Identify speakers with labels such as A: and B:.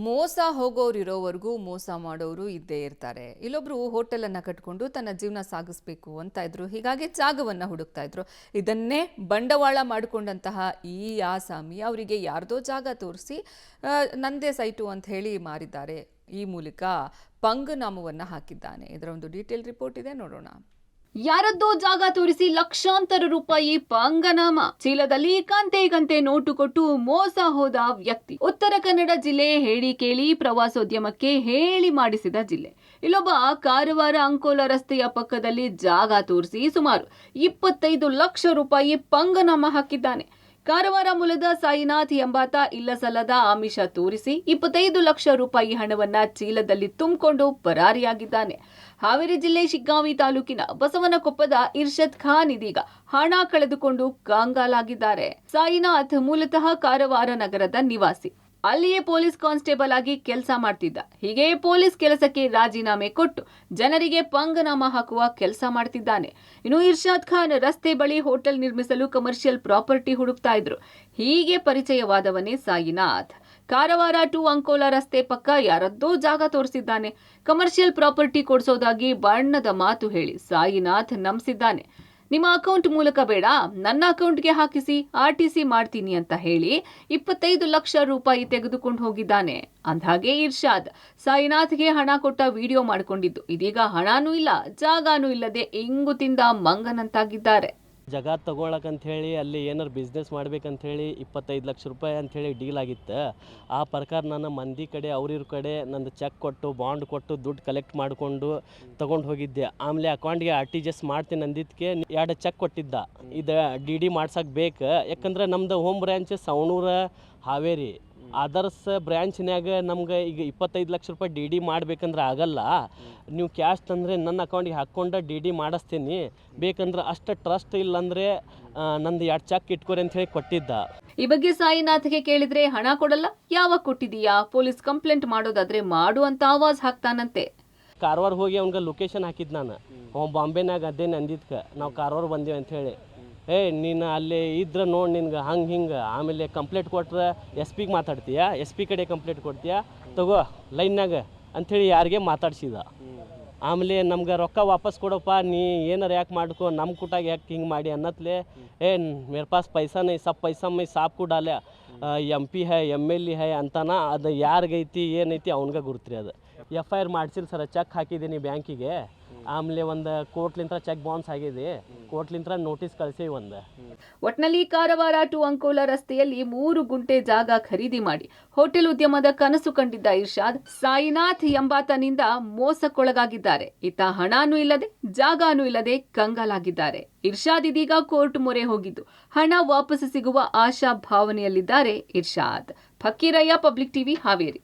A: ಮೋಸ ಹೋಗೋರು ಇರೋವರೆಗೂ ಮೋಸ ಮಾಡೋರು ಇದ್ದೇ ಇರ್ತಾರೆ. ಇಲ್ಲೊಬ್ರು ಹೋಟೆಲ್ ಅನ್ನ ಕಟ್ಕೊಂಡು ತನ್ನ ಜೀವನ ಸಾಗಿಸಬೇಕು ಅಂತ ಇದ್ರು. ಹೀಗಾಗಿ ಜಾಗವನ್ನ ಹುಡುಕ್ತಾ ಇದ್ರು. ಇದನ್ನೇ ಬಂಡವಾಳ ಮಾಡಿಕೊಂಡಂತಹ ಈ ಆಸಾಮಿ ಅವರಿಗೆ ಯಾರ್ದೋ ಜಾಗ ತೋರಿಸಿ ನಂದೇ ಸೈಟು ಅಂತ ಹೇಳಿ ಮಾರಿದ್ದಾರೆ. ಈ ಮೂಲಕ ಪಂಗನಾಮವನ್ನ ಹಾಕಿದ್ದಾನೆ. ಇದರ ಒಂದು ಡೀಟೇಲ್ ರಿಪೋರ್ಟ್ ಇದೆ, ನೋಡೋಣ.
B: ಯಾರದ್ದೋ ಜಾಗ ತೋರಿಸಿ ಲಕ್ಷಾಂತರ ರೂಪಾಯಿ ಪಂಗನಾಮ, ಚೀಲದಲ್ಲಿ ಕಂತೆ ನೋಟು ಕೊಟ್ಟು ಮೋಸ ಹೋದ ವ್ಯಕ್ತಿ. ಉತ್ತರ ಕನ್ನಡ ಜಿಲ್ಲೆ ಹೇಳಿಕೇಳಿ ಪ್ರವಾಸೋದ್ಯಮಕ್ಕೆ ಹೇಳಿ ಮಾಡಿಸಿದ ಜಿಲ್ಲೆ. ಇಲ್ಲೊಬ್ಬ ಕಾರವಾರ ಅಂಕೋಲ ರಸ್ತೆಯ ಪಕ್ಕದಲ್ಲಿ ಜಾಗ ತೋರಿಸಿ ಸುಮಾರು 25 ಲಕ್ಷ ರೂಪಾಯಿ ಪಂಗನಾಮ ಹಾಕಿದ್ದಾನೆ. ಕಾರವಾರ ಮೂಲದ ಸಾಯಿನಾಥ್ ಎಂಬಾತ ಇಲ್ಲಸಲ್ಲದ ಆಮಿಷ ತೋರಿಸಿ 25 ಲಕ್ಷ ರೂಪಾಯಿ ಹಣವನ್ನ ಚೀಲದಲ್ಲಿ ತುಂಬಿಕೊಂಡು ಪರಾರಿಯಾಗಿದ್ದಾನೆ. ಹಾವೇರಿ ಜಿಲ್ಲೆ ಶಿಗ್ಗಾಂವಿ ತಾಲೂಕಿನ ಬಸವನಕೊಪ್ಪದ ಇರ್ಷದ್ ಖಾನ್ ಇದೀಗ ಹಣ ಕಳೆದುಕೊಂಡು ಕಂಗಾಲಾಗಿದ್ದಾರೆ. ಸಾಯಿನಾಥ್ ಮೂಲತಃ ಕಾರವಾರ ನಗರದ ನಿವಾಸಿ. ಅಲ್ಲಿಯೇ ಪೊಲೀಸ್ ಕಾನ್ಸ್ಟೇಬಲ್ ಆಗಿ ಕೆಲಸ ಮಾಡ್ತಿದ್ದ. ಹೀಗೆ ಪೊಲೀಸ್ ಕೆಲಸಕ್ಕೆ ರಾಜೀನಾಮೆ ಕೊಟ್ಟು ಜನರಿಗೆ ಪಂಗನಾಮ ಹಾಕುವ ಕೆಲಸ ಮಾಡ್ತಿದ್ದಾನೆ. ಇನ್ನು ಇರ್ಷಾದ್ ಖಾನ್ ರಸ್ತೆ ಬಳಿ ಹೋಟೆಲ್ ನಿರ್ಮಿಸಲು ಕಮರ್ಷಿಯಲ್ ಪ್ರಾಪರ್ಟಿ ಹುಡುಕ್ತಾ ಇದ್ರು. ಹೀಗೆ ಪರಿಚಯವಾದವನೇ ಸಾಯಿನಾಥ್. ಕಾರವಾರ ಟು ಅಂಕೋಲ ರಸ್ತೆ ಪಕ್ಕ ಯಾರದ್ದೋ ಜಾಗ ತೋರಿಸಿದ್ದಾನೆ. ಕಮರ್ಷಿಯಲ್ ಪ್ರಾಪರ್ಟಿ ಕೊಡಿಸೋದಾಗಿ ಬಣ್ಣದ ಮಾತು ಹೇಳಿ ಸಾಯಿನಾಥ್ ನಂಬಿಸಿದ್ದಾನೆ. ನಿಮ್ಮ ಅಕೌಂಟ್ ಮೂಲಕ ಬೇಡ, ನನ್ನ ಅಕೌಂಟ್ಗೆ ಹಾಕಿಸಿ, RTC ಮಾಡ್ತೀನಿ ಅಂತ ಹೇಳಿ 25 ಲಕ್ಷ ರೂಪಾಯಿ ತೆಗೆದುಕೊಂಡು ಹೋಗಿದ್ದಾನೆ. ಅಂದ್ಹಾಗೆ ಇರ್ಷಾದ್ ಸಾಯಿನಾಥ್ಗೆ ಹಣ ಕೊಟ್ಟ ವಿಡಿಯೋ ಮಾಡಿಕೊಂಡಿದ್ದು ಇದೀಗ ಹಣನೂ ಇಲ್ಲ, ಜಾಗನೂ ಇಲ್ಲದೆ ಇಂಗು ತಿಂದ ಮಂಗನಂತಾಗಿದ್ದಾರೆ.
C: ಜಾಗ ತಗೊಳಕಂತ ಹೇಳಿ ಅಲ್ಲಿ ಏನಾರು ಬಿಸ್ನೆಸ್ ಮಾಡ್ಬೇಕಂತ ಹೇಳಿ 25 ಲಕ್ಷ ರೂಪಾಯಿ ಅಂಥೇಳಿ ಡೀಲ್ ಆಗಿತ್ತು. ಆ ಪ್ರಕಾರ ನಾನು ಮಂದಿ ಕಡೆ ಅವ್ರಿವ್ರ ಕಡೆ ನಂದು ಚೆಕ್ ಕೊಟ್ಟು ಬಾಂಡ್ ಕೊಟ್ಟು ದುಡ್ಡು ಕಲೆಕ್ಟ್ ಮಾಡಿಕೊಂಡು ತೊಗೊಂಡು ಹೋಗಿದ್ದೆ. ಆಮೇಲೆ ಅಕೌಂಟ್ಗೆ RTGS ಮಾಡ್ತೀನಿ ಅಂದಿದ್ದಕ್ಕೆ 2 ಚೆಕ್ ಕೊಟ್ಟಿದ್ದ. ಇದು DD ಮಾಡ್ಸಕ್ಕೆ ಬೇಕು, ಯಾಕಂದ್ರೆ ನಮ್ದು ಹೋಮ್ ಬ್ರ್ಯಾಂಚ್ ಸವಣೂರ ಹಾವೇರಿ. ಅದರ್ಸ್ ಬ್ರ್ಯಾಂಚ್ನ್ಯಾಗ ನಮ್ಗೆ ಈಗ 25 ಲಕ್ಷ ರೂಪಾಯಿ DD ಮಾಡ್ಬೇಕಂದ್ರೆ ಆಗಲ್ಲ. ನೀವು ಕ್ಯಾಶ್ ತಂದರೆ ನನ್ನ ಅಕೌಂಟಿಗೆ ಹಾಕ್ಕೊಂಡು DD ಮಾಡಿಸ್ತೀನಿ, ಬೇಕಂದ್ರೆ ಅಷ್ಟು ಟ್ರಸ್ಟ್ ಇಲ್ಲಾಂದರೆ ನಂದು 2 ಚೆಕ್ ಇಟ್ಕೊರಿ ಅಂತ ಹೇಳಿ ಕೊಟ್ಟಿದ್ದ.
B: ಈ ಬಗ್ಗೆ ಸಾಯಿನಾಥ್ಗೆ ಕೇಳಿದ್ರೆ ಹಣ ಕೊಡಲ್ಲ, ಯಾವಾಗ ಕೊಟ್ಟಿದೀಯಾ, ಪೊಲೀಸ್ ಕಂಪ್ಲೇಂಟ್ ಮಾಡೋದಾದ್ರೆ ಮಾಡು ಅಂತ ಆವಾಜ್ ಹಾಕ್ತಾನಂತೆ.
C: ಕಾರವಾರ ಹೋಗಿ ಅವ್ನಿಗೆ ಲೊಕೇಶನ್ ಹಾಕಿದ್ದು ನಾನು. ಬಾಂಬೆನಾಗ ಅದೇನು ಅಂದಿದ್ಕೆ ನಾವು ಕಾರವಾರ ಬಂದೀವಿ ಅಂಥೇಳಿ. ನೀನು ಅಲ್ಲಿ ಇದ್ರೆ ನೋಡಿ ನಿನ್ಗೆ ಹಿಂಗೆ ಆಮೇಲೆ ಕಂಪ್ಲೇಂಟ್ ಕೊಟ್ರೆ SP ಮಾತಾಡ್ತೀಯಾ, SP ಕಡೆ ಕಂಪ್ಲೇಂಟ್ ಕೊಡ್ತೀಯಾ, ತಗೋ ಲೈನ್ನಾಗ ಅಂಥೇಳಿ ಯಾರಿಗೆ ಮಾತಾಡ್ಸಿದ. ಆಮೇಲೆ ನಮ್ಗೆ ರೊಕ್ಕ ವಾಪಸ್ ಕೊಡಪ್ಪ, ನೀ ಏನಾರು ಯಾಕೆ ಮಾಡ್ಕೊ, ನಮ್ಮ ಕೂಟಾಗ ಯಾಕೆ ಹಿಂಗೆ ಮಾಡಿ ಅನ್ನತ್ಲೆ. ಮೇರೆ ಪಾಸ್ ಪೈಸಾ ನೈ, ಸಬ್ ಪೈಸಾ ಮೈ ಸಾಪ್ ಕೂಡ ಅಲ್ಲೇ MP ಹೈ MLA ಹೈ ಅಂತಾನ. ಅದು ಯಾರಿಗೈತಿ ಏನೈತಿ ಅವ್ನಿಗೆ ಗುರುತ್ರಿ. ಅದು FIR ಮಾಡ್ಸಿಲ್ಲ ಸರ್, ಚೆಕ್ ಹಾಕಿದ್ದೀನಿ ಬ್ಯಾಂಕಿಗೆ. ಆಮೇಲೆ ಒಂದು ಕೋರ್ಟ್ಲಿಂತ್ರ ಚೆಕ್ ಬೌನ್ಸ್ ಆಗಿದೆ, ಕೋರ್ಟ್ಲಿಂತ್ರ ನೋಟಿಸ್ ಕಳಿಸಿ ಒಂದು.
B: ಒಟ್ನಲ್ಲಿ ಕಾರವಾರ ಟು ಅಂಕೋಲ ರಸ್ತೆಯಲ್ಲಿ 3 ಗುಂಟೆ ಜಾಗ ಖರೀದಿ ಮಾಡಿ ಹೋಟೆಲ್ ಉದ್ಯಮದ ಕನಸು ಕಂಡಿದ್ದ ಇರ್ಷಾದ್ ಸಾಯಿನಾಥ್ ಎಂಬಾತನಿಂದ ಮೋಸಕ್ಕೊಳಗಾಗಿದ್ದಾರೆ. ಇತ್ತ ಹಣನೂ ಇಲ್ಲದೆ ಜಾಗನೂ ಇಲ್ಲದೆ ಕಂಗಾಲಾಗಿದ್ದಾರೆ. ಇರ್ಷಾದ್ ಇದೀಗ ಕೋರ್ಟ್ ಮೊರೆ ಹೋಗಿದ್ದು ಹಣ ವಾಪಸ್ ಸಿಗುವ ಆಶಾ ಭಾವನೆಯಲ್ಲಿದ್ದಾರೆ ಇರ್ಷಾದ್. Fakirayya, public TV, Haveri.